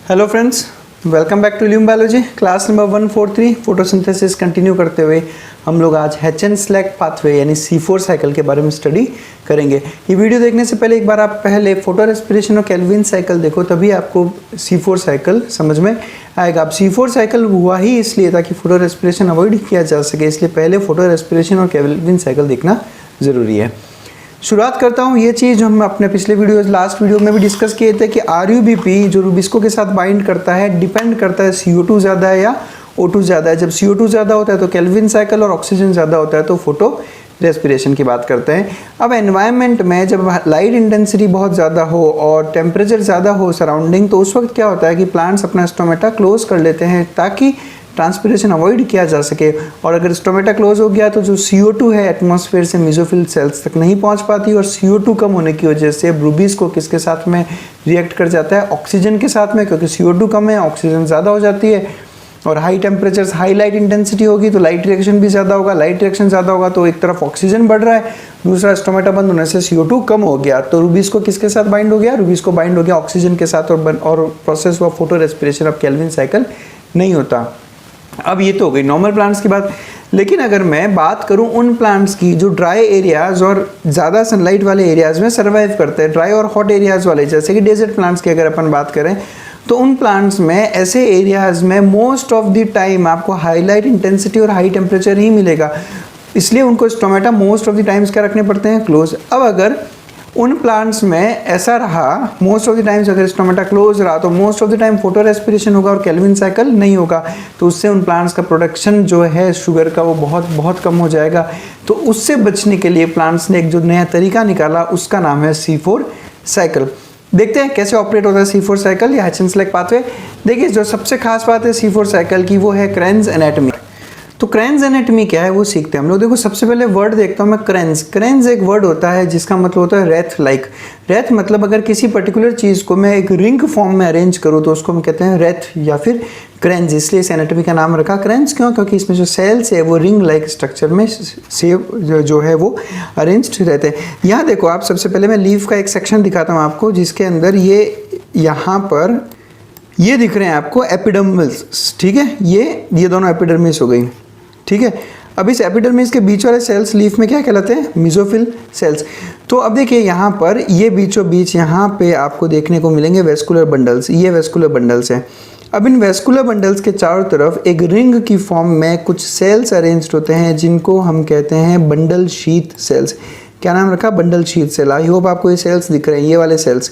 Hello friends, welcome back to Lume biology class number 143 photosynthesis continue करते हुए हम लोग आज हेचेन-स्लैक पाथवे यानी C4 साइकिल के बारे में स्टडी करेंगे। ये वीडियो देखने से पहले एक बार आप पहले फोटो रेस्पिरेशन और केल्विन साइकिल देखो, तभी आपको C4 साइकिल समझ में आएगा। अब C4 साइकिल हुआ ही इसलिए ताकि फोटो रेस्पिरेशन अवॉइड किया जा सके, इसलिए पहले फोटो रेस्पिरेशन और केल्विन साइकिल देखना ज़रूरी है। शुरुआत करता हूँ ये चीज़ जो हम अपने पिछले लास्ट वीडियो में भी डिस्कस किए थे कि RUBP जो रुबिस्को के साथ बाइंड करता है डिपेंड करता है CO2 ज़्यादा है या O2 ज़्यादा है। जब CO2 ज़्यादा होता है तो केल्विन साइकिल और ऑक्सीजन ज़्यादा होता है तो फोटो रेस्पिरेशन की बात करते हैं। अब एनवायरनमेंट में जब लाइट इंटेंसिटी बहुत ज़्यादा हो और टेम्परेचर ज़्यादा हो सराउंडिंग, तो उस वक्त क्या होता है कि प्लांट्स अपना स्टोमेटा क्लोज कर लेते हैं ताकि ट्रांसपिरेशन अवॉइड किया जा सके। और अगर स्टोमेटा क्लोज हो गया तो जो CO2 है एटमॉस्फेयर से मेसोफिल सेल्स तक नहीं पहुंच पाती, और CO2 कम होने की वजह से ब्रूबीज को किसके साथ में रिएक्ट कर जाता है, ऑक्सीजन के साथ में, क्योंकि CO2 कम है ऑक्सीजन ज़्यादा हो जाती है। और high temperature high light intensity होगी तो लाइट रिएक्शन भी ज़्यादा होगा, लाइट रिएक्शन ज़्यादा होगा तो एक तरफ ऑक्सीजन बढ़ रहा है, दूसरा स्टोमेटा बंद होने से CO2 कम हो गया, तो रूबीज को किसके साथ बाइंड हो गया, रूबीज को बाइंड हो गया ऑक्सीजन के साथ, और प्रोसेस हुआ फोटो रेस्पिरेशन। अब केल्विन साइकिल नहीं होता। अब ये तो हो गई नॉर्मल प्लांट्स की बात, लेकिन अगर मैं बात करूं उन प्लांट्स की जो ड्राई एरियाज और ज़्यादा सनलाइट वाले एरियाज में सर्वाइव करते हैं, ड्राई और हॉट एरियाज वाले, जैसे कि डेजर्ट प्लांट्स की अगर अपन बात करें, तो उन प्लांट्स में ऐसे एरियाज में मोस्ट ऑफ द टाइम आपको हाई लाइट इंटेंसिटी और हाई टेम्परेचर ही मिलेगा, इसलिए उनको stomata most of the times क्या रखने पड़ते हैं, क्लोज। अब अगर उन प्लांट्स में ऐसा रहा मोस्ट ऑफ द टाइम्स, अगर स्टोमेटा क्लोज रहा तो most of the time photo respiration होगा और केल्विन साइकिल नहीं होगा, तो उससे उन प्लांट्स का प्रोडक्शन जो है शुगर का वो बहुत बहुत कम हो जाएगा। तो उससे बचने के लिए प्लांट्स ने एक जो नया तरीका निकाला उसका नाम है C4 साइकिल। देखते हैं कैसे ऑपरेट होता है C4 साइकिल या हेचेन-स्लैक पाथवे। देखिए, जो सबसे खास बात है C4 साइकिल की वो है क्रेन्स एनाटॉमी। तो क्रेन्स एनाटॉमी क्या है वो सीखते हैं हम लोग। देखो, सबसे पहले वर्ड देखता हूँ मैं, क्रेन्स। क्रेन्स एक वर्ड होता है जिसका मतलब होता है रेथ लाइक। रेथ मतलब अगर किसी पर्टिकुलर चीज़ को मैं एक रिंग फॉर्म में अरेंज करूँ तो उसको हम कहते हैं रेथ या फिर क्रेन्स, इसलिए इस एनाटॉमी का नाम रखा क्रेन्स। क्यों? क्योंकि इसमें जो सेल्स है वो रिंग लाइक स्ट्रक्चर में सेव जो है वो अरेंज्ड रहते हैं। यहाँ देखो, आप सबसे पहले मैं लीफ का एक सेक्शन दिखाता हूँ आपको, जिसके अंदर ये यहाँ पर ये दिख रहे हैं आपको एपिडर्मिस, ठीक है, ये दोनों एपिडर्मिस हो गई, ठीक है। अब इस एपिडर्मिस के बीच वाले सेल्स लीफ में क्या कहलाते हैं, मेसोफिल सेल्स। तो अब देखिए यहाँ पर ये बीचों बीच यहाँ पे आपको देखने को मिलेंगे वेस्कुलर बंडल्स, ये वेस्कुलर बंडल्स हैं। अब इन वेस्कुलर बंडल्स के चारों तरफ एक रिंग की फॉर्म में कुछ सेल्स अरेंज्ड होते हैं जिनको हम कहते हैं बंडल शीथ सेल्स। क्या नाम रखा, bundle sheath cell. I hope आपको ये सेल्स दिख रहे हैं, ये वाले सेल्स,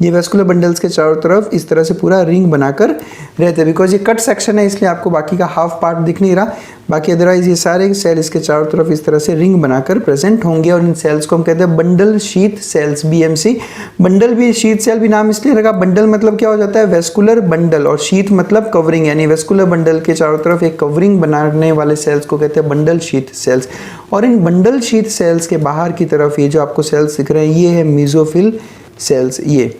ये वेस्कुलर बंडल्स के चारों तरफ इस तरह से पूरा रिंग बनाकर रहते हैं। बिकॉज ये कट सेक्शन है इसलिए आपको बाकी का हाफ पार्ट दिख नहीं रहा, बाकी अदरवाइज ये सारे सेल इसके चारों तरफ इस तरह से रिंग बनाकर प्रेजेंट होंगे, और इन सेल्स को हम कहते हैं bundle sheath sales, BMC। Bundle भी, शीथ सेल भी नाम इसलिए रखा, बंडल मतलब क्या हो जाता है, वेस्कुलर बंडल, और शीथ मतलब कवरिंग, यानी वेस्कुलर बंडल के चारों तरफ एक कवरिंग बनाने वाले सेल्स को कहते हैं बंडल शीथ सेल्स। और इन बंडल शीथ सेल्स के बाहर की तरफ ये जो आपको सेल्स दिख रहे हैं ये है मेसोफिल सेल्स। ये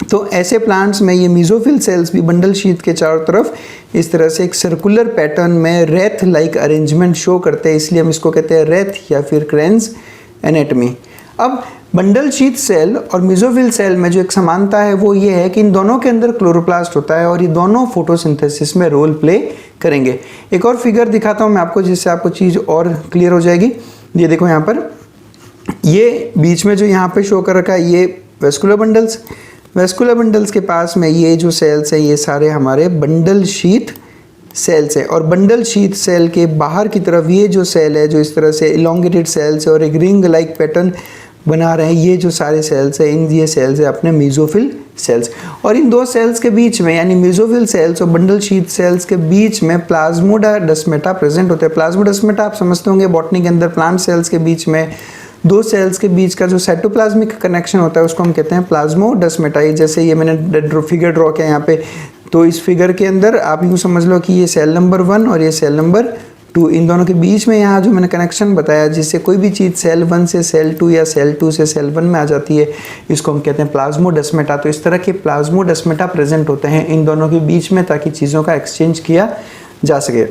तो ऐसे प्लांट्स में ये मेसोफिल सेल्स भी बंडल शीथ के चारों तरफ इस तरह से एक सर्कुलर पैटर्न में रेथ लाइक अरेंजमेंट शो करते हैं, इसलिए हम इसको कहते हैं रेथ या फिर क्रेन्स एनाटॉमी। अब बंडल शीथ सेल और मेसोफिल सेल में जो एक समानता है वो ये है कि इन दोनों के अंदर क्लोरोप्लास्ट होता है और ये दोनों फोटोसिंथेसिस में रोल प्ले करेंगे। एक और फिगर दिखाता हूँ मैं आपको जिससे आपको चीज़ और क्लियर हो जाएगी। ये देखो, यहाँ पर ये बीच में जो यहाँ पे शो कर रखा है ये वेस्कुलर बंडल्स, वेस्कुलर बंडल्स के पास में ये जो सेल्स है ये सारे हमारे बंडल शीथ सेल्स है, और बंडल शीथ सेल के बाहर की तरफ ये जो सेल है जो इस तरह से इलोंगेटेड सेल्स है और एक रिंग लाइक पैटर्न बना रहे हैं, ये जो सारे सेल्स है इन ये सेल्स है अपने मेसोफिल सेल्स। और इन दो सेल्स के बीच में यानी मेसोफिल सेल्स और बंडल शीथ सेल्स के बीच में प्लाज्मोडेस्माटा प्रेजेंट होते हैं। प्लाज्मोडेस्माटा आप समझते होंगे बॉटनी के अंदर प्लांट सेल्स के बीच में दो सेल्स के बीच का जो साइटोप्लाज्मिक कनेक्शन होता है उसको हम कहते हैं प्लाज्मोडेस्माटा। जैसे ये मैंने फिगर ड्रॉ किया यहाँ पे, तो इस फिगर के अंदर आप यूँ समझ लो कि ये सेल नंबर 1 और ये सेल नंबर 2, इन दोनों के बीच में यहाँ जो मैंने कनेक्शन बताया जिससे कोई भी चीज़ सेल 1 से सेल 2 या सेल 2 से सेल 1 में आ जाती है, इसको हम कहते हैं प्लाज्मोडेस्माटा। तो इस तरह के प्लाज्मोडेस्माटा प्रेजेंट होते हैं इन दोनों के बीच में ताकि चीज़ों का एक्सचेंज किया जा सके।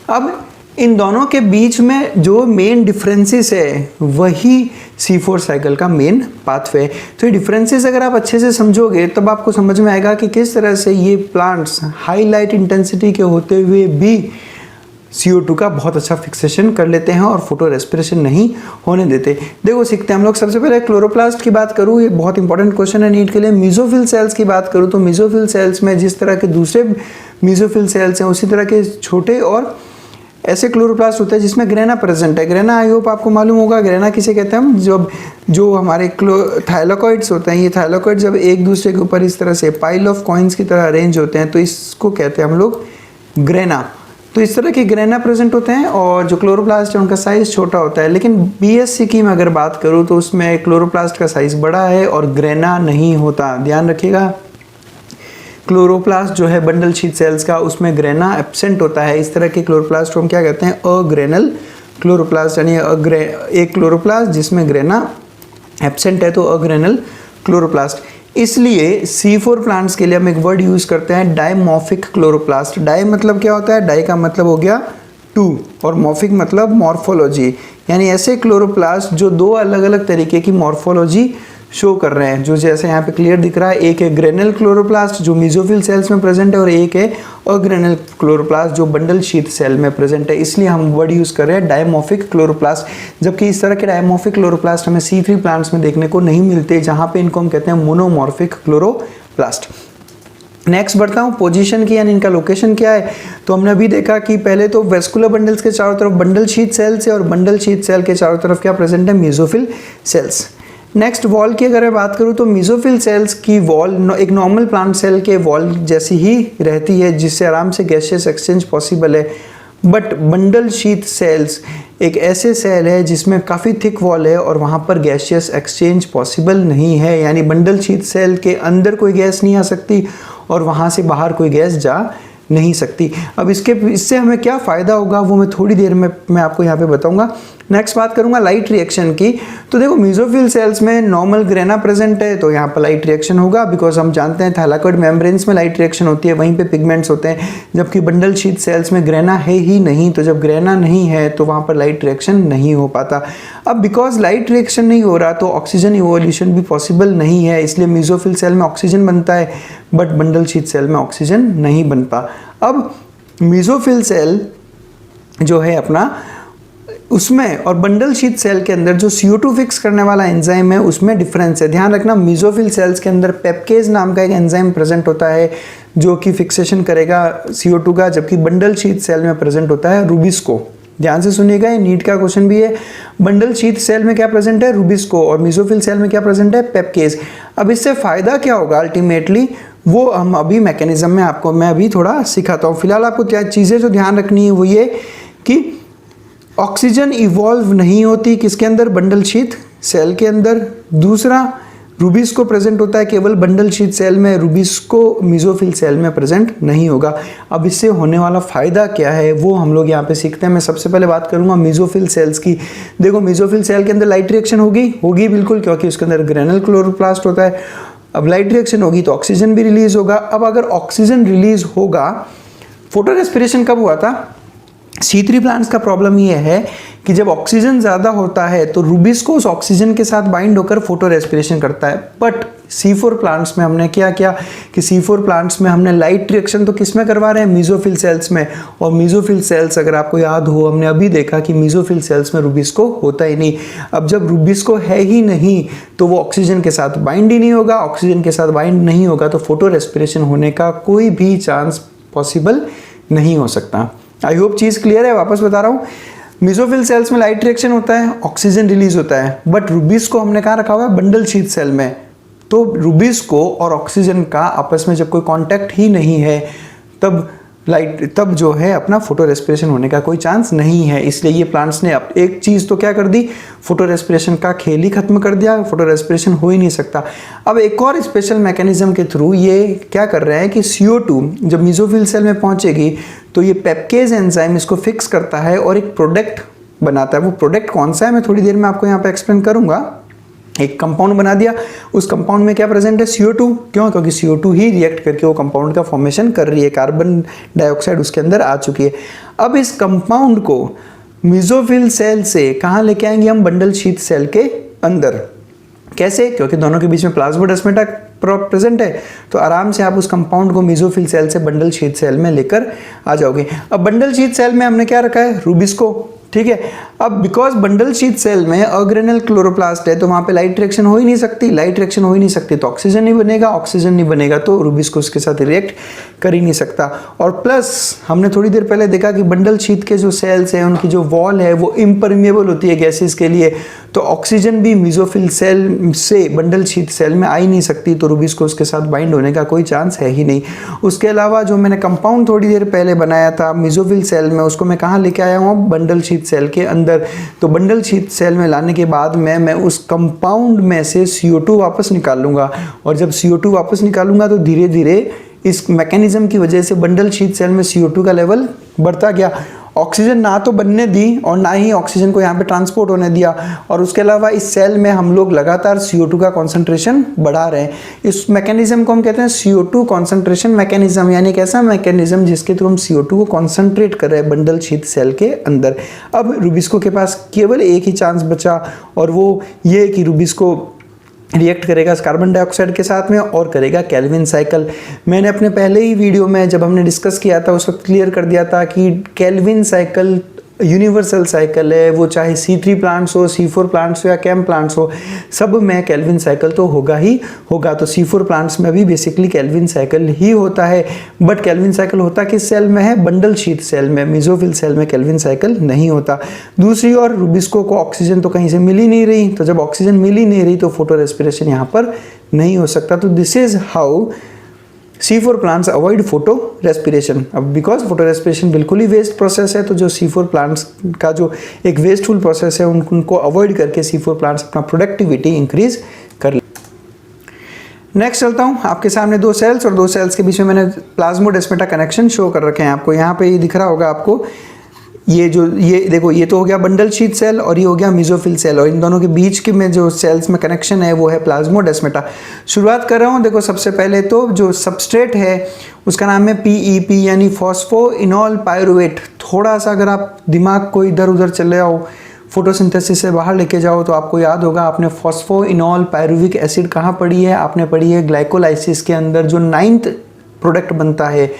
अब इन दोनों के बीच में जो मेन डिफरेंसेस है वही C4 साइकिल का मेन पाथवे। तो ये डिफरेंसेस अगर आप अच्छे से समझोगे तब आपको समझ में आएगा कि किस तरह से ये प्लांट्स हाई लाइट इंटेंसिटी के होते हुए भी CO2 का बहुत अच्छा फिक्सेशन कर लेते हैं और फोटो रेस्पिरेशन नहीं होने देते। देखो सीखते हैं हम लोग। सबसे पहले क्लोरोप्लास्ट की बात करूँ, ये बहुत इंपॉर्टेंट क्वेश्चन है नीट के लिए। मेसोफिल सेल्स की बात करूँ तो मेसोफिल सेल्स में जिस तरह के दूसरे मेसोफिल सेल्स हैं उसी तरह के छोटे और ऐसे क्लोरोप्लास्ट होते हैं जिसमें ग्रेना प्रेजेंट है। ग्रेना आई होप आपको मालूम होगा। ग्रेना किसे कहते हैं हम? जो हमारे थाइलाकॉइड्स होते हैं, ये थाइलाकॉइड जब एक दूसरे के ऊपर इस तरह से पाइल ऑफ कॉइन्स की तरह अरेंज होते हैं तो इसको कहते हैं हम लोग ग्रेना। तो इस तरह के ग्रेना प्रेजेंट होते हैं और जो क्लोरोप्लास्ट है उनका साइज छोटा होता है। लेकिन BSc की मैं अगर बात करूँ तो उसमें क्लोरोप्लास्ट का साइज बड़ा है और ग्रेना नहीं होता। ध्यान रखिएगा, क्लोरोप्लास्ट जो है बंडल शीट सेल्स का, उसमें ग्रेना एब्सेंट होता है। इस तरह के क्लोरोप्लास्ट को हम क्या कहते हैं? अग्रेनल क्लोरोप्लास्ट, यानी एक क्लोरोप्लास्ट जिसमें ग्रेना एब्सेंट है तो अग्रेनल क्लोरोप्लास्ट। इसलिए C4 प्लांट्स के लिए हम एक वर्ड यूज करते हैं डाइमॉर्फिक क्लोरोप्लास्ट। डाई मतलब क्या होता है? डाई का मतलब हो गया 2 और मॉर्फिक मतलब मॉर्फोलॉजी, यानी ऐसे क्लोरोप्लास्ट जो दो अलग अलग तरीके की मॉर्फोलॉजी शो कर रहे हैं। जो जैसे यहाँ पे क्लियर दिख रहा है, एक है ग्रेनल क्लोरोप्लास्ट जो मेसोफिल सेल्स में प्रेजेंट है और एक है अग्रेनल क्लोरोप्लास्ट जो बंडल शीथ सेल में प्रेजेंट है। इसलिए हम वर्ड यूज कर रहे हैं डायमॉर्फिक क्लोरोप्लास्ट। जबकि इस तरह के डायमॉर्फिक क्लोरोप्लास्ट हमें C3 प्लांट्स में देखने को नहीं मिलते, जहां पे इनको हम कहते हैं मोनोमॉर्फिक क्लोरोप्लास्ट। नेक्स्ट बढ़ता हूँ पोजीशन की, यानी इनका लोकेशन क्या है। तो हमने अभी देखा कि पहले तो वेस्कुलर बंडल्स के चारों तरफ बंडल शीथ सेल्स है और बंडल शीथ सेल के चारों तरफ क्या प्रेजेंट है? Mesophyll cells. नेक्स्ट वॉल की अगर मैं बात करूँ तो मेसोफिल सेल्स की वॉल एक नॉर्मल प्लांट सेल के वॉल जैसी ही रहती है, जिससे आराम से गैसियस एक्सचेंज पॉसिबल है। बट बंडल शीथ सेल्स एक ऐसे सेल है जिसमें काफ़ी थिक वॉल है और वहाँ पर गैसियस एक्सचेंज पॉसिबल नहीं है, यानी बंडल शीथ सेल के अंदर कोई गैस नहीं आ सकती और वहाँ से बाहर कोई गैस जा नहीं सकती। अब इससे हमें क्या फ़ायदा होगा वो मैं थोड़ी देर में मैं आपको यहाँ पे बताऊंगा। नेक्स्ट बात करूंगा लाइट रिएक्शन की। तो देखो मेसोफिल सेल्स में नॉर्मल ग्रेना प्रेजेंट है तो यहाँ पर लाइट रिएक्शन होगा, बिकॉज हम जानते हैं थाइलाकॉइड मेम्ब्रेन्स में लाइट रिएक्शन होती है, वहीं पे पिगमेंट्स होते हैं। जबकि बंडल शीथ सेल्स में ग्रेना है ही नहीं, तो जब ग्रेना नहीं है तो वहाँ पर लाइट रिएक्शन नहीं हो पाता। अब बिकॉज लाइट रिएक्शन नहीं हो रहा तो ऑक्सीजन इवोल्यूशन भी पॉसिबल नहीं है, इसलिए मेसोफिल सेल में ऑक्सीजन बनता है बट बंडल शीथ सेल में ऑक्सीजन नहीं बनता। अब मेसोफिल सेल जो है अपना उसमें और बंडल शीथ सेल के अंदर जो CO2 फिक्स करने वाला एंजाइम है उसमें डिफरेंस है। ध्यान रखना, मेसोफिल सेल्स के अंदर पेप्केज नाम का एक एंजाइम प्रेजेंट होता है जो कि फिक्सेशन करेगा CO2 का, जबकि बंडल शीथ सेल में प्रेजेंट होता है रूबिस्को। ध्यान से सुनिएगा, ये नीट का क्वेश्चन भी है। बंडल शीथ सेल में क्या प्रेजेंट है? रूबिस्को। और मेसोफिल सेल में क्या प्रेजेंट है? पेप्केज। अब इससे फायदा क्या होगा अल्टीमेटली वो हम अभी मैकेनिज्म में आपको मैं अभी थोड़ा सिखाता हूँ। फिलहाल आपको क्या चीज़ें जो ध्यान रखनी है वो ये कि ऑक्सीजन इवॉल्व नहीं होती किसके अंदर? बंडल शीथ सेल के अंदर। दूसरा, रूबिस्को प्रेजेंट होता है केवल बंडल शीथ सेल में, रूबिस्को मेसोफिल सेल में प्रेजेंट नहीं होगा। अब इससे होने वाला फायदा क्या है वो हम लोग यहाँ पे सीखते हैं। मैं सबसे पहले बात करूंगा मेसोफिल सेल्स की। देखो मेसोफिल सेल के अंदर लाइट रिएक्शन होगी बिल्कुल, क्योंकि उसके अंदर ग्रेनल क्लोरोप्लास्ट होता है। अब लाइट रिएक्शन होगी तो ऑक्सीजन भी रिलीज होगा। अब अगर ऑक्सीजन रिलीज होगा, फोटो रेस्पिरेशन कब हुआ था? C3 प्लांट्स का प्रॉब्लम ये है कि जब ऑक्सीजन ज़्यादा होता है तो रूबिस्को उस ऑक्सीजन के साथ बाइंड होकर फोटो रेस्पिरेशन करता है। बट C4 प्लांट्स में हमने क्या किया कि C4 प्लांट्स में हमने लाइट रिएक्शन तो किस में करवा रहे हैं? मेसोफिल सेल्स में। और मेसोफिल सेल्स अगर आपको याद हो, हमने अभी देखा कि मेसोफिल सेल्स में रूबिस्को होता ही नहीं। अब जब रूबिस्को है ही नहीं तो वो ऑक्सीजन के साथ बाइंड ही नहीं होगा। ऑक्सीजन के साथ बाइंड नहीं होगा तो फोटो रेस्पिरेशन होने का कोई भी चांस पॉसिबल नहीं हो सकता। आई होप चीज़ क्लियर है। वापस बता रहा हूँ, मेसोफिल सेल्स में लाइट रिएक्शन होता है, ऑक्सीजन रिलीज होता है, बट रूबिस्को हमने कहाँ रखा हुआ है? बंडल शीथ सेल में। तो रूबिस्को और ऑक्सीजन का आपस में जब कोई कांटेक्ट ही नहीं है तब जो है अपना फोटो रेस्पिरेशन होने का कोई चांस नहीं है। इसलिए ये प्लांट्स ने अब एक चीज़ तो क्या कर दी, फोटो रेस्पिरेशन का खेल ही खत्म कर दिया, फोटो रेस्पिरेशन हो ही नहीं सकता। अब एक और स्पेशल मैकेनिज्म के थ्रू ये क्या कर रहे हैं कि CO2 जब मेसोफिल सेल में पहुंचेगी तो ये पेप्केज एंजाइम इसको फिक्स करता है और एक प्रोडक्ट बनाता है। वो प्रोडक्ट कौन सा है मैं थोड़ी देर में आपको यहाँ पे एक्सप्लेन करूंगा। एक कंपाउंड बना दिया, उस कंपाउंड में क्या प्रेजेंट है, CO2। क्यों? क्योंकि CO2 ही रिएक्ट करके वो कंपाउंड का फॉर्मेशन कर रही है, कार्बन डाइऑक्साइड उसके अंदर आ चुकी है। अब इस कंपाउंड को मेसोफिल सेल से कहाँ लेके आएंगे हम, बंडल शीथ सेल के अंदर। कैसे? क्योंकि दोनों के बीच में प्लाज्मोडेस्माटा प्रेजेंट है, तो आराम से आप उस कंपाउंड को मेसोफिल सेल से बंडल शीथ सेल में लेकर आ जाओगे। अब बंडल शीथ सेल में हमने क्या रखा है, रूबिस्को, ठीक है। अब बिकॉज बंडल शीथ सेल में अग्रेनल क्लोरोप्लास्ट है, तो वहां पे लाइट रिएक्शन हो ही नहीं सकती, लाइट रिएक्शन हो ही नहीं सकती तो ऑक्सीजन नहीं बनेगा, ऑक्सीजन नहीं बनेगा तो रूबिस्को उसके साथ रिएक्ट कर ही नहीं सकता। और प्लस हमने थोड़ी देर पहले देखा कि बंडल शीथ के जो सेल्स हैं उनकी जो वॉल है वो इम्परमिएबल होती है गैसेस के लिए, तो ऑक्सीजन भी मेसोफिल सेल से बंडल शीथ सेल में आ ही नहीं सकती, तो रूबिस्को उसके साथ बाइंड होने का कोई चांस है ही नहीं। उसके अलावा जो मैंने कंपाउंड थोड़ी देर पहले बनाया था मेसोफिल सेल में, उसको मैं कहाँ लेके आया हूँ, बंडल शीथ सेल के अंदर। तो बंडल शीथ सेल में लाने के बाद मैं उस कंपाउंड में से CO2 वापस निकालूंगा, और जब CO2 वापस निकालूंगा तो धीरे धीरे इस मैकेनिज्म की वजह से बंडल शीथ सेल में CO2 का लेवल बढ़ता गया। ऑक्सीजन ना तो बनने दी और ना ही ऑक्सीजन को यहाँ पे ट्रांसपोर्ट होने दिया, और उसके अलावा इस सेल में हम लोग लगातार CO2 का कॉन्सेंट्रेशन बढ़ा रहे हैं। इस मैकेनिज्म को हम कहते हैं CO2 कॉन्सेंट्रेशन मैकेनिज्म, यानी एक ऐसा मैकेनिज्म जिसके थ्रू हम CO2 को कॉन्सेंट्रेट कर रहे हैं बंडल शीथ सेल के अंदर। अब रूबिस्को के पास केवल एक ही चांस बचा, और वो ये कि रूबिस्को रिएक्ट करेगा कार्बन डाइऑक्साइड के साथ में और करेगा केल्विन साइकिल। मैंने अपने पहले ही वीडियो में जब हमने डिस्कस किया था उस वक्त क्लियर कर दिया था कि केल्विन साइकिल यूनिवर्सल साइकिल है, वो चाहे C3 प्लांट्स हो, C4 प्लांट्स हो या कैम प्लांट्स हो, सब में केल्विन साइकिल तो होगा ही होगा। तो C4 प्लांट्स में भी बेसिकली केल्विन साइकिल ही होता है, बट केल्विन साइकिल होता किस सेल में है, बंडल शीथ सेल में, मेसोफिल सेल में केल्विन साइकिल नहीं होता। दूसरी ओर रूबिस्को को ऑक्सीजन तो कहीं से मिल ही नहीं रही, तो जब ऑक्सीजन मिल ही नहीं रही तो फोटो रेस्पिरेशन यहाँ पर नहीं हो सकता। तो this is how C4 plants avoid photo respiration. अब बिकॉज फोटो रेस्पिरेशन बिल्कुल ही वेस्ट प्रोसेस है, तो जो C4 प्लांट्स का जो एक वेस्टफुल प्रोसेस है उनको अवॉइड करके C4 प्लांट्स अपना प्रोडक्टिविटी इंक्रीज कर ले। नेक्स्ट चलता हूँ, आपके सामने दो सेल्स और दो सेल्स के बीच में मैंने प्लाज्मोडेस्माटा कनेक्शन शो कर रखे हैं आपको। यहाँ पे ये दिख रहा होगा आपको, ये देखो, ये तो हो गया बंडल शीथ सेल और ये हो गया मेसोफिल सेल, और इन दोनों के बीच के में जो सेल्स में कनेक्शन है वो है प्लाज्मोडेस्माटा। शुरुआत कर रहा हूँ, देखो सबसे पहले तो जो सबस्ट्रेट है उसका नाम है PEP यानी फॉस्फोइनॉल पायरुवेट। थोड़ा सा अगर आप दिमाग को इधर उधर चले आओ, फोटोसिंथेसिस से बाहर लेके जाओ, तो आपको याद होगा आपने फॉस्फोइनॉल पायरुविक एसिड कहाँ पढ़ी है, आपने पढ़ी है ग्लाइकोलाइसिस के अंदर जो 9th प्रोडक्ट बनता है,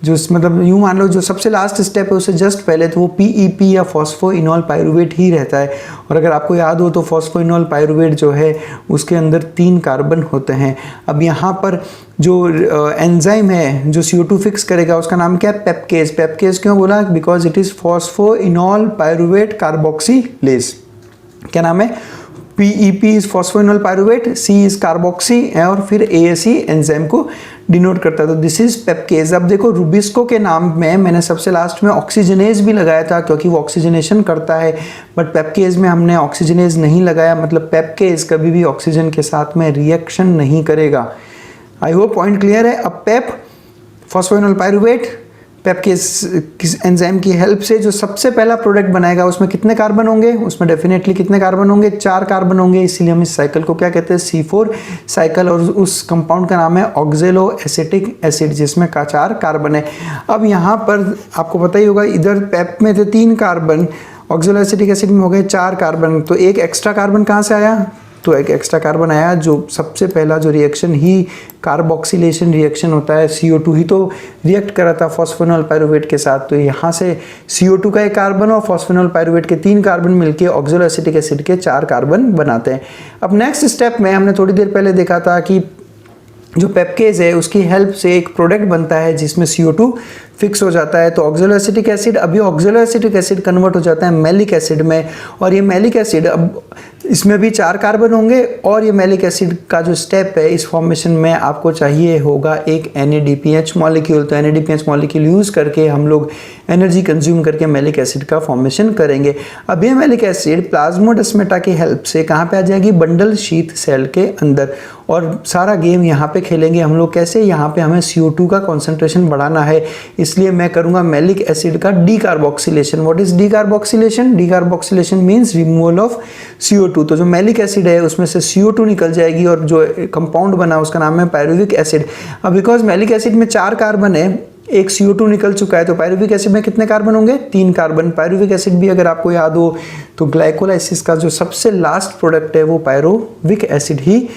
जो मतलब यूँ मान लो जो सबसे लास्ट स्टेप है उससे जस्ट पहले, तो वो PEP या फॉस्फोइनॉल पायरुवेट ही रहता है। और अगर आपको याद हो तो फॉस्फोइनॉल पायरुवेट जो है उसके अंदर 3 कार्बन होते हैं। अब यहाँ पर जो एंजाइम है जो CO2 फिक्स करेगा उसका नाम क्या है, पेप्केज। पेप्केज क्यों बोला, because it is phosphoenol pyruvate carboxylase. क्या नाम है, PEP is phosphoenol pyruvate, C is carboxy और फिर ASE एंजाइम को डिनोट करता है, तो दिस इज पेप्केज। अब देखो रूबिस्को के नाम में मैंने सबसे लास्ट में ऑक्सीजनेज भी लगाया था क्योंकि वो ऑक्सीजनेशन करता है, बट पेप्केज में हमने ऑक्सीजनेज नहीं लगाया, मतलब पेप्केज कभी भी ऑक्सीजन के साथ में रिएक्शन नहीं करेगा। आई होप पॉइंट क्लियर है। अब पेप फॉस्फोइनॉल पायरुवेट पेप्केज एंजाइम की हेल्प से जो सबसे पहला प्रोडक्ट बनाएगा उसमें कितने कार्बन होंगे, उसमें डेफिनेटली कितने कार्बन होंगे, 4 कार्बन होंगे, इसीलिए हम इस साइकिल को क्या कहते हैं, C4 साइकिल। और उस कंपाउंड का नाम है ऑक्जेलो एसिटिक एसिड जिसमें का 4 कार्बन है। अब यहाँ पर आपको पता ही होगा, इधर पेप में थे 3 कार्बन, ऑक्जेलो एसिटिक एसिड में हो गए 4 कार्बन, तो एक एक्स्ट्रा कार्बन कहाँ से आया, तो एक एक्स्ट्रा कार्बन आया। जो सबसे पहला जो रिएक्शन ही कार्बोक्सिलेशन रिएक्शन होता है, CO2 ही तो रिएक्ट करा था फॉस्फोइनॉल पायरुवेट के साथ, तो यहाँ से CO2 का एक कार्बन और फॉस्फोइनॉल पायरुवेट के 3 कार्बन मिलके ऑक्जेलो एसिटिक एसिड के 4 कार्बन बनाते हैं। अब नेक्स्ट स्टेप में हमने थोड़ी देर पहले देखा था कि जो पेप्केज है उसकी हेल्प से एक प्रोडक्ट बनता है जिसमें CO2 फिक्स हो जाता है, तो ऑक्जेलो एसिटिक एसिड, अभी ऑक्जेलो एसिटिक एसिड कन्वर्ट हो जाता है मैलिक एसिड में, और ये मैलिक एसिड अब इसमें भी 4 कार्बन होंगे, और ये मैलिक एसिड का जो स्टेप है इस फॉर्मेशन में आपको चाहिए होगा एक NADPH मॉलिक्यूल। तो NADPH मॉलिक्यूल यूज़ करके हम लोग एनर्जी कंज्यूम करके मैलिक एसिड का फॉर्मेशन करेंगे। अब ये मैलिक एसिड प्लाज्मोडेस्माटा की हेल्प से कहाँ पे आ जाएगी, बंडल शीथ सेल के अंदर, और सारा गेम यहाँ पे खेलेंगे हम लोग। कैसे, यहाँ पे हमें CO2 का कॉन्सेंट्रेशन बढ़ाना है, इसलिए मैं करूंगा मैलिक एसिड का decarboxylation. What is decarboxylation? Decarboxylation means removal of CO2। तो जो मैलिक एसिड है उसमें से CO2 निकल जाएगी और जो कंपाउंड बना उसका नाम है पायरुविक एसिड। अब बिकॉज मैलिक एसिड में 4 कार्बन है, एक CO2 निकल चुका है, तो पायरुविक एसिड में कितने कार्बन होंगे? 3 कार्बन। पायरुविक एसिड भी अगर आपको याद हो तो ग्लाइकोलाइसिस का जो सबसे लास्ट प्रोडक्ट है वो पायरुविक एसिड ही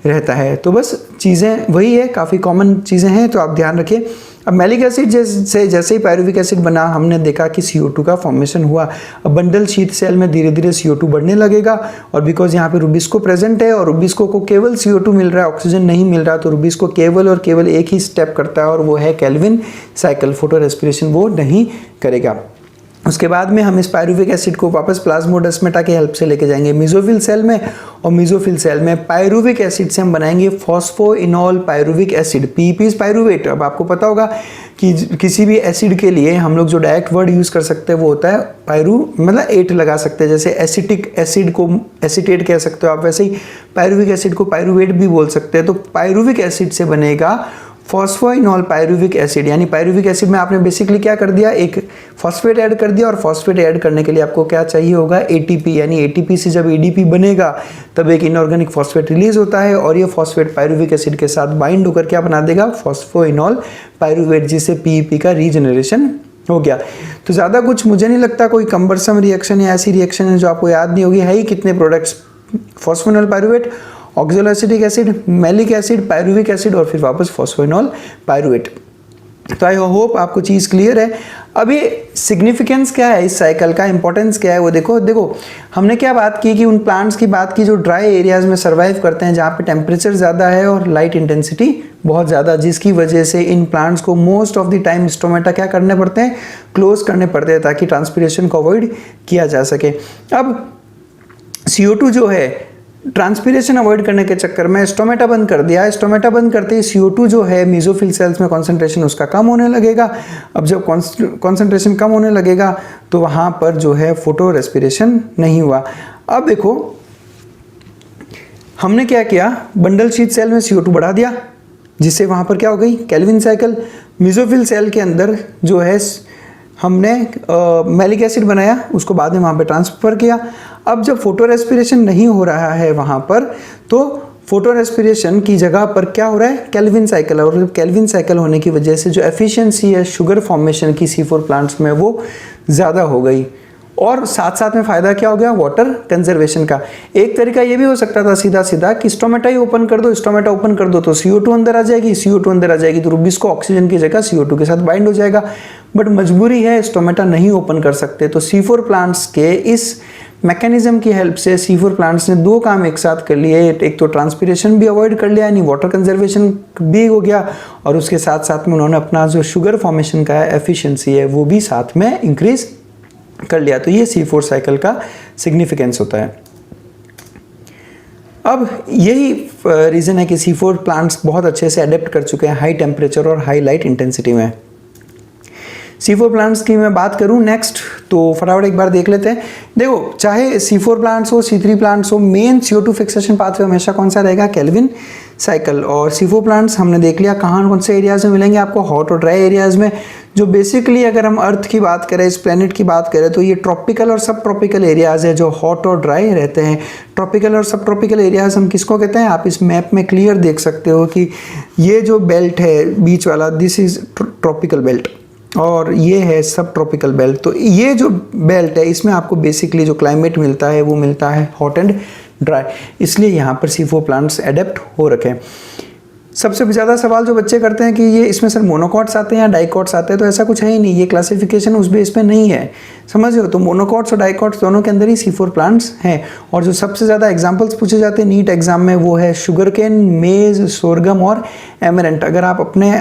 रहता है। तो बस चीज़ें वही है, काफ़ी कॉमन चीज़ें हैं, तो आप ध्यान रखिए। अब मैलिक एसिड जैसे ही पायरुविक एसिड बना, हमने देखा कि CO2 का फॉर्मेशन हुआ। अब बंडल शीथ सेल में धीरे धीरे CO2 बढ़ने लगेगा, और बिकॉज यहाँ पे रुबिस्को प्रेजेंट है और रुबिस्को को केवल CO2 मिल रहा है, ऑक्सीजन नहीं मिल रहा, तो रुबिस्को केवल और केवल एक ही स्टेप करता है और वो है केल्विन साइकिल। फोटो रेस्पिरेशन वो नहीं करेगा। उसके बाद में हम इस पायरुविक एसिड को वापस प्लाज्मोडेस्माटा की हेल्प से लेके जाएंगे मेसोफिल सेल में, और मेसोफिल सेल में पायरुविक एसिड से हम बनाएंगे phosphoenol pyruvic acid, PEP pyruvate. अब आपको पता होगा कि किसी भी एसिड के लिए हम लोग जो डायरेक्ट वर्ड यूज़ कर सकते हैं वो होता है पायरु, मतलब एट लगा सकते हैं। जैसे एसिटिक एसिड को एसिटेट कह सकते हो आप, वैसे ही पायरुविक एसिड को पायरुवेट भी बोल सकते हैं। तो पायरुविक एसिड से बनेगा फॉस्फोइनॉल पायरुविक एसिड। यानी पायरुविक एसिड में आपने बेसिकली क्या कर दिया, एक फॉस्फेट ऐड कर दिया, और फॉस्फेट ऐड करने के लिए आपको क्या चाहिए होगा? ATP। यानी ATP से जब ADP बनेगा तब एक इनऑर्गेनिक फॉस्फेट रिलीज होता है, और ये फॉस्फेट पायरुविक एसिड के साथ बाइंड होकर क्या बना देगा? फॉस्फोइनॉल पायरुवेट, जिससे PEP का रीजनरेशन हो गया। तो ज़्यादा कुछ मुझे नहीं लगता कोई कंबरसम रिएक्शन या ऐसी रिएक्शन है जो आपको याद नहीं होगी। है ही कितने products? Phosphoenol pyruvate, oxaloacetic acid, malic acid, pyruvic acid, और फिर वापस फॉस्फोइनॉल पायरुवेट। तो आई होप आपको चीज़ क्लियर है। अब ये सिग्निफिकेंस क्या है इस साइकिल का, इंपॉर्टेंस क्या है वो देखो हमने क्या बात की कि उन प्लांट्स की बात की जो ड्राई एरियाज में सर्वाइव करते हैं, जहाँ पे टेम्परेचर ज़्यादा है और लाइट इंटेंसिटी बहुत ज़्यादा, जिसकी वजह से इन प्लांट्स को most of the time stomata क्या करने पड़ते हैं? क्लोज करने पड़ते हैं, ताकि ट्रांसपीरेशन को अवॉइड किया जा सके। अब CO2 जो है ट्रांसपीरेशन अवॉइड करने के चक्कर में स्टोमेटा बंद कर दिया। स्टोमेटा बंद करते ही CO2 जो है मेसोफिल सेल्स में कॉन्सेंट्रेशन उसका कम होने लगेगा। अब जब कॉन्सेंट्रेशन कम होने लगेगा तो वहाँ पर जो है फोटो रेस्पिरेशन नहीं हुआ। अब देखो हमने क्या किया, बंडल शीथ सेल में CO2 बढ़ा दिया, जिससे वहाँ पर क्या हो गई? Calvin cycle. मेसोफिल सेल के अंदर जो है हमने मैलिक एसिड बनाया, उसको बाद में वहाँ पे ट्रांसफ़र किया। अब जब फोटो रेस्पिरेशन नहीं हो रहा है वहाँ पर, तो फोटो रेस्पिरेशन की जगह पर क्या हो रहा है? Calvin cycle. और केल्विन साइकिल होने की वजह से जो एफिशिएंसी है शुगर फॉर्मेशन की C4 प्लांट्स में वो ज़्यादा हो गई, और साथ साथ में फ़ायदा क्या हो गया? वाटर कंजर्वेशन का। एक तरीका ये भी हो सकता था सीधा सीधा कि स्टोमेटा ही ओपन कर दो, स्टोमेटा ओपन कर दो तो CO2 अंदर आ जाएगी, CO2 अंदर आ जाएगी तो रुबिस्को ऑक्सीजन की जगह CO2 के साथ बाइंड हो जाएगा। बट मजबूरी है, स्टोमेटा नहीं ओपन कर सकते। तो C4 प्लांट्स के इस मैकेनिज्म की हेल्प से C4 प्लांट्स ने 2 काम एक साथ कर लिए। एक तो ट्रांसपीरेशन भी अवॉइड कर लिया, यानी वाटर कंजर्वेशन भी हो गया, और उसके साथ साथ में उन्होंने अपना जो शुगर फॉर्मेशन का एफिशिएंसी है वो भी साथ में इंक्रीज कर लिया। तो ये C4 साइकिल का सिग्निफिकेंस होता है। अब यही रीज़न है कि C4 प्लांट्स बहुत अच्छे से अडेप्ट कर चुके हैं हाई टेम्परेचर और हाई लाइट इंटेंसिटी में। C4 प्लांट्स की मैं बात करूं नेक्स्ट, तो फटाफट एक बार देख लेते हैं। देखो चाहे C4 प्लांट्स हो, C3 प्लांट्स हो, मेन CO2 फिक्सेशन पाथवे हमेशा कौन सा रहेगा? Calvin cycle. और C4 प्लांट्स हमने देख लिया कहाँ कौन से एरियाज में मिलेंगे आपको, हॉट और ड्राई एरियाज में। जो बेसिकली अगर हम अर्थ की बात करें, इस प्लेनेट की बात करें, तो ये ट्रॉपिकल और सब ट्रॉपिकल एरियाज है जो हॉट और ड्राई रहते हैं। ट्रॉपिकल और सब ट्रॉपिकल एरियाज हम किसको कहते हैं? आप इस मैप में क्लियर देख सकते हो कि ये जो बेल्ट है बीच वाला, दिस इज ट्रॉपिकल बेल्ट, और ये है सब ट्रॉपिकल बेल्ट। तो ये जो बेल्ट है इसमें आपको बेसिकली जो क्लाइमेट मिलता है वो मिलता है हॉट एंड ड्राई, इसलिए यहाँ पर C4 प्लांट्स एडेप्ट हो रखे हैं। सबसे ज़्यादा सवाल जो बच्चे करते हैं कि ये इसमें सर मोनोकॉट्स आते हैं या डाइकॉट्स आते हैं, तो ऐसा कुछ है ही नहीं, ये क्लासिफिकेशन उस बेस पे नहीं है, समझ रहे हो? तो मोनोकॉट्स और डाइकॉट्स दोनों के अंदर ही C4 प्लांट्स हैं। और जो सबसे ज़्यादा एग्जाम्पल्स पूछे जाते हैं नीट एग्जाम में वो है शुगरकेन, मेज, सोरगम और एमरेंट। अगर आप अपने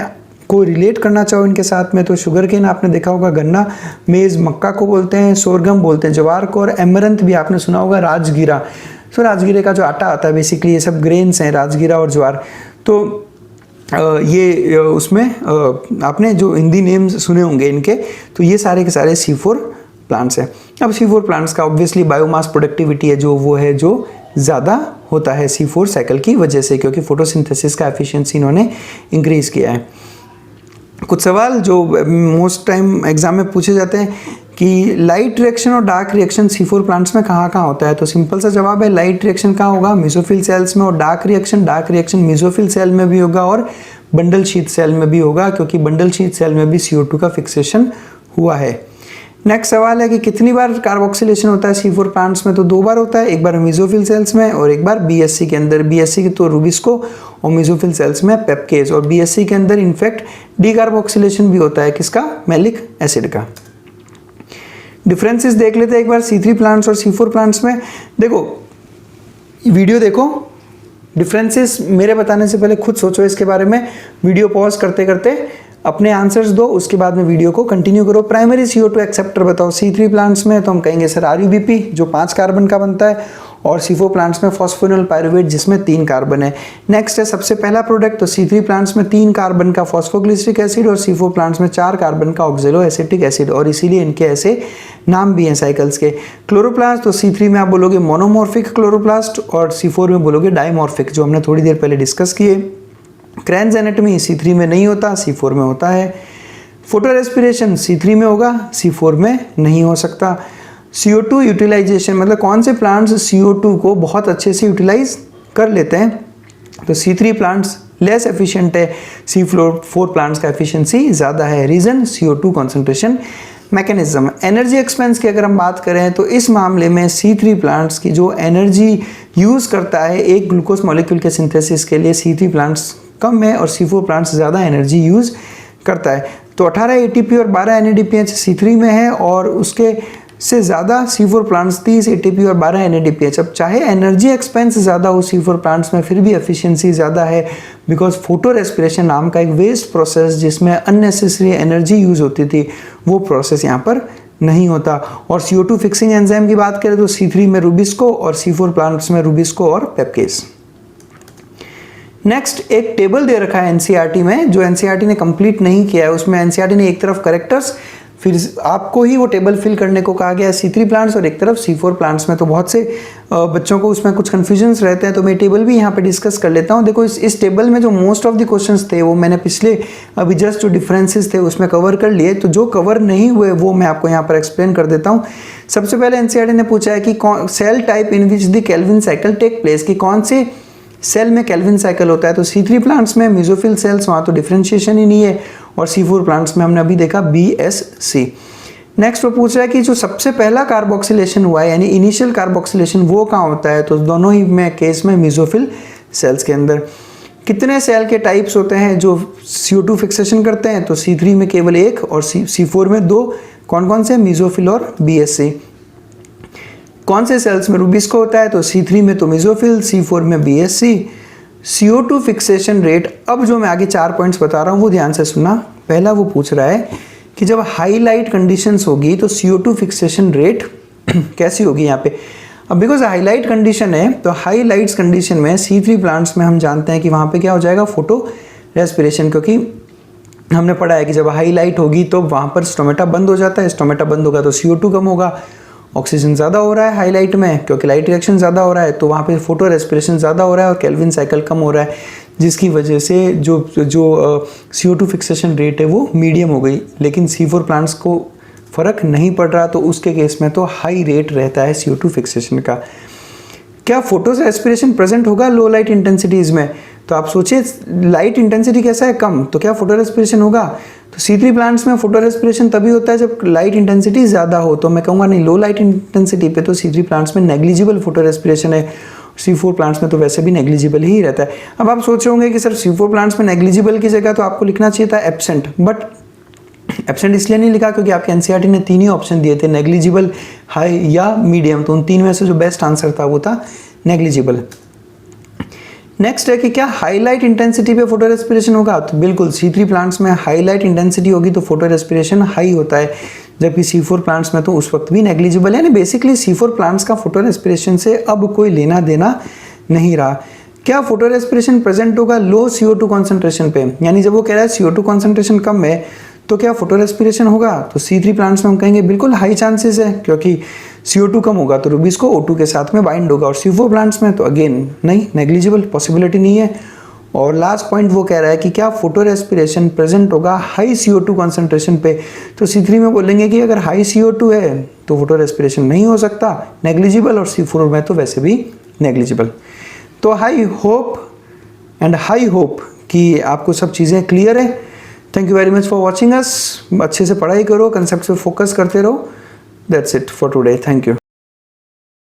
को रिलेट करना चाहो इनके साथ में, तो शुगरकेन आपने देखा होगा गन्ना, मेज मक्का को बोलते हैं, सोरगम बोलते हैं ज्वार को, और एमरंथ भी आपने सुना होगा राजगीरा। तो राजगीरे का जो आटा आता है बेसिकली ये सब ग्रेन्स हैं, राजगीरा और ज्वार। तो ये उसमें आपने जो हिंदी नेम्स सुने होंगे इनके, तो ये सारे के सारे C4 प्लांट्स हैं। अब C4 प्लांट्स का ऑब्वियसली बायोमास प्रोडक्टिविटी है जो वो है जो ज़्यादा होता है C4 साइकिल की वजह से, क्योंकि फोटोसिंथेसिस का एफिशिएंसी इन्होंने इंक्रीज किया है। कुछ सवाल जो मोस्ट टाइम एग्जाम में पूछे जाते हैं कि लाइट रिएक्शन और डार्क रिएक्शन C4 प्लांट्स में कहाँ कहाँ होता है, तो सिंपल सा जवाब है लाइट रिएक्शन कहाँ होगा, मेसोफिल सेल्स में, और डार्क रिएक्शन मेसोफिल सेल में भी होगा और बंडल शीथ सेल में भी होगा, क्योंकि बंडल शीथ सेल में भी CO2 का फिक्सेशन हुआ है। नेक्स्ट सवाल है कि कितनी बार कार्बोक्सिलेशन होता है C4 प्लांट्स में, तो 2 बार होता है, एक बार मेसोफिल सेल्स में और एक बार BSC के अंदर। BSC की तो रुबिस्को और मेसोफिल सेल्स में पेप्केज, और BSC के अंदर इनफैक्ट डीकार्बोक्सिलेशन भी होता है, किसका, मैलिक एसिड का। डिफरेंसेस देख लेते हैं एक बार C3 प्लांट्स और C4 प्लांट्स में। देखो वीडियो देखो, डिफरेंसेस मेरे बताने से पहले खुद सोचो इसके बारे में, वीडियो पॉज करते करते अपने आंसर्स दो, उसके बाद में वीडियो को कंटिन्यू करो। प्राइमरी CO2 एक्सेप्टर बताओ C3 प्लांट्स में, तो हम कहेंगे सर RUBP जो 5 कार्बन का बनता है, और C4 प्लांट्स में फॉस्फोनिल पायरुवेट जिसमें 3 कार्बन है। नेक्स्ट है सबसे पहला प्रोडक्ट, तो C3 प्लांट्स में 3 कार्बन का फॉस्फोग्लिसरिक एसिड और C4 प्लांट्स में 4 कार्बन का ऑक्जेलो एसिटिक एसिड, और इसीलिए इनके ऐसे नाम भी हैं साइकिल्स के। क्लोरोप्लास्ट, तो C3 में आप बोलोगे मोनोमॉर्फिक क्लोरोप्लास्ट और C4 में बोलोगे डाइमॉर्फिक, जो हमने थोड़ी देर पहले डिस्कस किए। क्रैन्स एनाटॉमी C3 में नहीं होता, C4 में होता है। फोटो रेस्पिरेशन C3 में होगा, C4 में नहीं हो सकता। CO2 यूटिलाइजेशन, मतलब कौन से प्लांट्स CO2 को बहुत अच्छे से यूटिलाइज कर लेते हैं, तो C3 प्लांट्स लेस एफिशिएंट है, C4 प्लांट्स का एफिशिएंसी ज़्यादा है। Reason CO2 concentration mechanism. Energy expense की अगर हम बात करें तो इस मामले में C3 प्लांट्स की जो एनर्जी यूज़ करता है एक ग्लूकोज मॉलिक्यूल के सिंथेसिस के लिए, C3 प्लांट्स कम है और C4 प्लांट्स ज़्यादा एनर्जी यूज़ करता है। तो 18 ATP और 12 NADPH C3 में है, और उसके से ज़्यादा C4 प्लांट्स 30 ATP और 12 NADPH। अब चाहे एनर्जी एक्सपेंस ज़्यादा हो C4 प्लांट्स में, फिर भी एफिशिएंसी ज़्यादा है, बिकॉज फोटो रेस्पिरेशन नाम का एक वेस्ट प्रोसेस जिसमें अननेसेसरी एनर्जी यूज़ होती थी, वो प्रोसेस यहाँ पर नहीं होता। और CO2 फिक्सिंग एंजाइम की बात करें तो C3 में रुबिस्को और C4 प्लांट्स में रुबिस्को और पेप्केज। नेक्स्ट एक टेबल दे रखा है NCERT में, जो NCERT ने कंप्लीट नहीं किया है। उसमें NCERT ने एक तरफ करेक्टर्स, फिर आपको ही वो टेबल फिल करने को कहा गया है C3 प्लांट्स, और एक तरफ C4 प्लांट्स में। तो बहुत से बच्चों को उसमें कुछ कन्फ्यूजन्स रहते हैं, तो मैं टेबल भी यहाँ पे डिस्कस कर लेता हूँ। देखो इस टेबल में जो मोस्ट ऑफ द क्वेश्चंस थे वो मैंने पिछले अभी जस्ट जो डिफरेंसेस थे उसमें कवर कर लिए, तो जो कवर नहीं हुए वो मैं आपको यहाँ पर एक्सप्लेन कर देता हूँ। सबसे पहले NCERT ने पूछा है कि cell type in which the Calvin cycle take place, कि कौन से सेल में केल्विन साइकिल होता है, तो C3 प्लांट्स में मेसोफिल सेल्स, वहाँ तो डिफरेंशिएशन ही नहीं है, और C4 प्लांट्स में हमने अभी देखा BSC। नेक्स्ट वो पूछ रहा है कि जो सबसे पहला कार्बोक्सिलेशन हुआ है यानी इनिशियल कार्बोक्सिलेशन वो कहाँ होता है, तो दोनों ही में केस में मेसोफिल सेल्स के अंदर। कितने सेल के टाइप्स होते हैं जो CO2 फिक्सेशन करते हैं, तो C3 में केवल 1 और C4 में 2। कौन कौन से, मेसोफिल और BSC। कौन से सेल्स में रुबिस्को होता है, तो C3 में तो मेसोफिल, C4 में BSC। CO2 फिक्सेशन रेट, अब जो मैं आगे 4 पॉइंट्स बता रहा हूँ वो ध्यान से सुनना। पहला वो पूछ रहा है कि जब हाई लाइट कंडीशंस होगी तो CO2 फिक्सेशन रेट कैसी होगी यहाँ पे। अब बिकॉज हाईलाइट कंडीशन है, तो हाई लाइट्स कंडीशन में C3 प्लांट्स में हम जानते हैं कि वहाँ पे क्या हो जाएगा, फोटो रेस्पिरेशन, क्योंकि हमने पढ़ा है कि जब हाई लाइट होगी तो वहाँ पर स्टोमेटा बंद हो जाता है, स्टोमेटा बंद होगा तो CO2 कम होगा, ऑक्सीजन ज़्यादा हो रहा है हाईलाइट में क्योंकि लाइट रिएक्शन ज़्यादा हो रहा है, तो वहाँ पे फोटो रेस्पिरेशन ज़्यादा हो रहा है और केल्विन साइकिल कम हो रहा है, जिसकी वजह से जो CO2 फिक्सेशन रेट है वो मीडियम हो गई। लेकिन C4 प्लांट्स को फ़र्क नहीं पड़ रहा, तो उसके केस में तो हाई रेट रहता है CO2 फिक्सेशन का। क्या फोटो रेस्पिरेशन प्रेजेंट होगा लो लाइट इंटेंसिटीज़ में, तो आप सोचिए लाइट इंटेंसिटी कैसा है, कम, तो क्या फोटो रेस्पिरेशन होगा। तो C3 प्लांट्स में फोटो रेस्पिरेशन तभी होता है जब लाइट इंटेंसिटी ज़्यादा हो, तो मैं कहूँगा नहीं, लो लाइट इंटेंसिटी पे तो C3 प्लांट्स में नेग्लिजिबल फोटो रेस्पिरेशन है, C4 प्लांट्स में तो वैसे भी नेग्लिजिबल ही रहता है। अब आप सोच रहे होंगे कि सर C4 प्लांट्स में नेग्लिजिबल की जगह तो आपको लिखना चाहिए था एब्सेंट, बट एब्सेंट इसलिए नहीं लिखा क्योंकि आपके NCERT ने 3 ही ऑप्शन दिए थे, नेग्लिजिबल, हाई या मीडियम, तो उन 3 में से जो बेस्ट आंसर था वो था नेग्लिजिबल। नेक्स्ट है कि क्या हाईलाइट इंटेंसिटी पे फोटो रेस्पिरेशन होगा, तो बिल्कुल C3 प्लांट्स में हाईलाइट इंटेंसिटी होगी तो फोटो रेस्पिरेशन हाई होता है, जबकि C4 प्लांट्स में तो उस वक्त भी नेग्लिजिबल है। यानी बेसिकली C4 प्लांट्स का फोटो रेस्पिरेशन से अब कोई लेना देना नहीं रहा। क्या फोटो रेस्पिरेशन प्रेजेंट होगा लो CO2 कॉन्सेंट्रेशन पे, यानी जब वो कह रहा है CO2 कॉन्सेंट्रेशन कम है तो क्या फोटो रेस्पिरेशन होगा, तो C3 प्लांट्स में हम कहेंगे बिल्कुल हाई चांसेस है, क्योंकि CO2 कम होगा तो रुबिस्को O2 के साथ में बाइंड होगा, और C4 प्लांट्स में तो अगेन नहीं, नेग्लिजिबल, पॉसिबिलिटी नहीं है। और लास्ट पॉइंट वो कह रहा है कि क्या फोटो रेस्पिरेशन प्रेजेंट होगा हाई CO2 कॉन्सेंट्रेशन पे। तो C3 में बोलेंगे कि अगर हाई CO2 है तो फोटो रेस्पिरेशन नहीं हो सकता, नेग्लिजिबल, और C4 में तो वैसे भी नेग्लिजिबल। तो आई होप कि आपको सब चीज़ें क्लियर है। Thank you very much for watching us. अच्छे से पढ़ाई करो, कंसेप्ट पे फोकस करते रहो। That's it for today. Thank you.